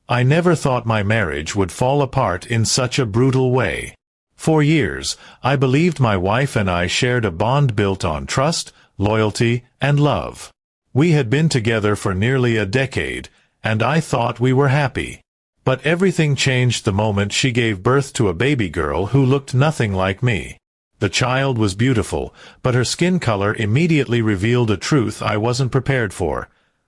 I never thought my marriage would fall apart in such a brutal way. For years, I believed my wife and I shared a bond built on trust, loyalty, and love. We had been together for nearly a decade, and I thought we were happy. But everything changed the moment she gave birth to a baby girl who looked nothing like me. The child was beautiful, but her skin color immediately revealed a truth I wasn't prepared for.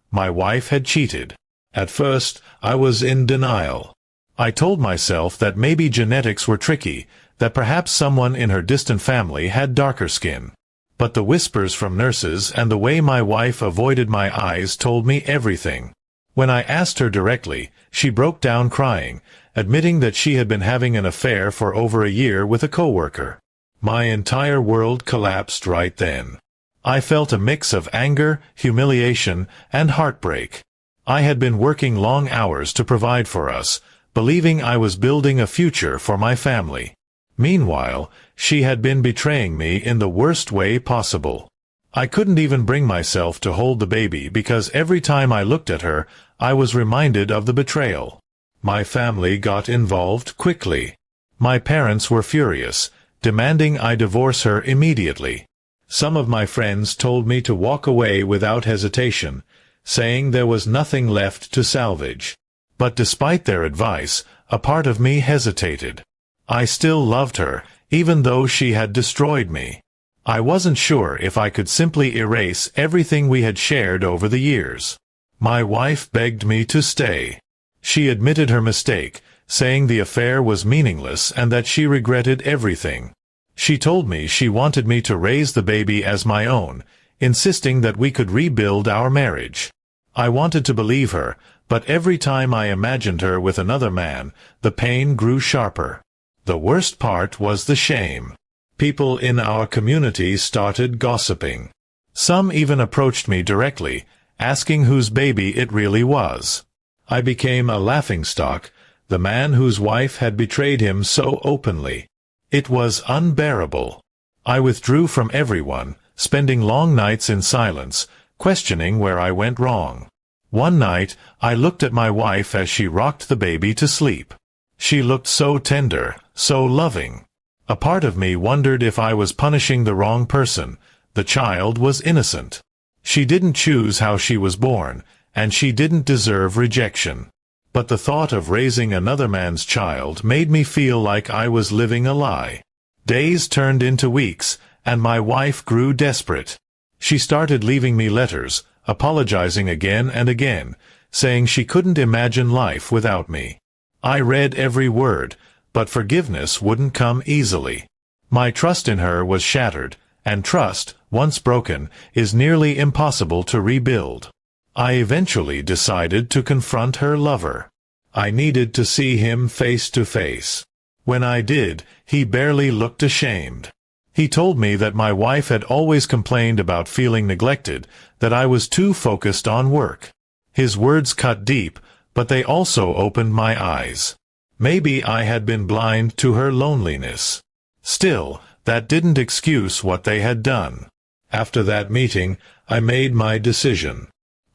My wife had cheated. At first, I was in denial. I told myself that maybe genetics were tricky, that perhaps someone in her distant family had darker skin. But the whispers from nurses and the way my wife avoided my eyes told me everything. When I asked her directly, she broke down crying, admitting that she had been having an affair for over a year with a coworker. My entire world collapsed right then. I felt a mix of anger, humiliation, and heartbreak. I had been working long hours to provide for us, believing I was building a future for my family. Meanwhile, she had been betraying me in the worst way possible. I couldn't even bring myself to hold the baby because every time I looked at her, I was reminded of the betrayal. My family got involved quickly. My parents were furious, demanding I divorce her immediately. Some of my friends told me to walk away without hesitation, saying there was nothing left to salvage. But despite their advice, a part of me hesitated. I still loved her, even though she had destroyed me. I wasn't sure if I could simply erase everything we had shared over the years. My wife begged me to stay. She admitted her mistake, saying the affair was meaningless and that she regretted everything. She told me she wanted me to raise the baby as my own, insisting that we could rebuild our marriage. I wanted to believe her, but every time I imagined her with another man, the pain grew sharper. The worst part was the shame. People in our community started gossiping. Some even approached me directly, asking whose baby it really was. I became a laughingstock, the man whose wife had betrayed him so openly. It was unbearable. I withdrew from everyone, spending long nights in silence, questioning where I went wrong. One night, I looked at my wife as she rocked the baby to sleep. She looked so tender, so loving. A part of me wondered if I was punishing the wrong person. The child was innocent. She didn't choose how she was born, and she didn't deserve rejection. But the thought of raising another man's child made me feel like I was living a lie. Days turned into weeks, and my wife grew desperate. She started leaving me letters, apologizing again and again, saying she couldn't imagine life without me. I read every word, but forgiveness wouldn't come easily. My trust in her was shattered, and trust, once broken, is nearly impossible to rebuild. I eventually decided to confront her lover. I needed to see him face to face. When I did, he barely looked ashamed. He told me that my wife had always complained about feeling neglected, that I was too focused on work. His words cut deep, but they also opened my eyes. Maybe I had been blind to her loneliness. Still, that didn't excuse what they had done. After that meeting, I made my decision.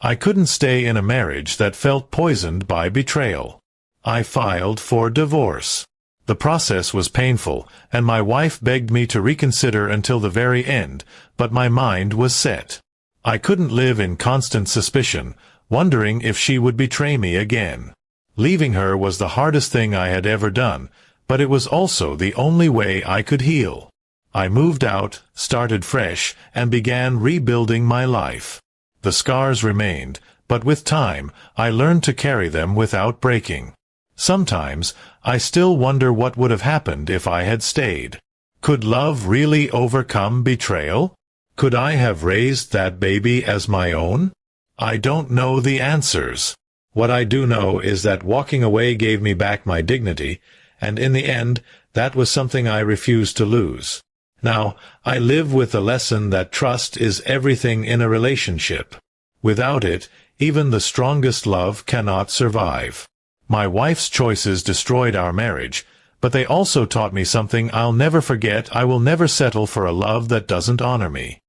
I couldn't stay in a marriage that felt poisoned by betrayal. I filed for divorce. The process was painful, and my wife begged me to reconsider until the very end, but my mind was set. I couldn't live in constant suspicion, wondering if she would betray me again. Leaving her was the hardest thing I had ever done, but it was also the only way I could heal. I moved out, started fresh, and began rebuilding my life. The scars remained, but with time, I learned to carry them without breaking. Sometimes, I still wonder what would have happened if I had stayed. Could love really overcome betrayal? Could I have raised that baby as my own? I don't know the answers. What I do know is that walking away gave me back my dignity, and in the end, that was something I refused to lose. Now, I live with the lesson that trust is everything in a relationship. Without it, even the strongest love cannot survive. My wife's choices destroyed our marriage, but they also taught me something I'll never forget. I will never settle for a love that doesn't honor me.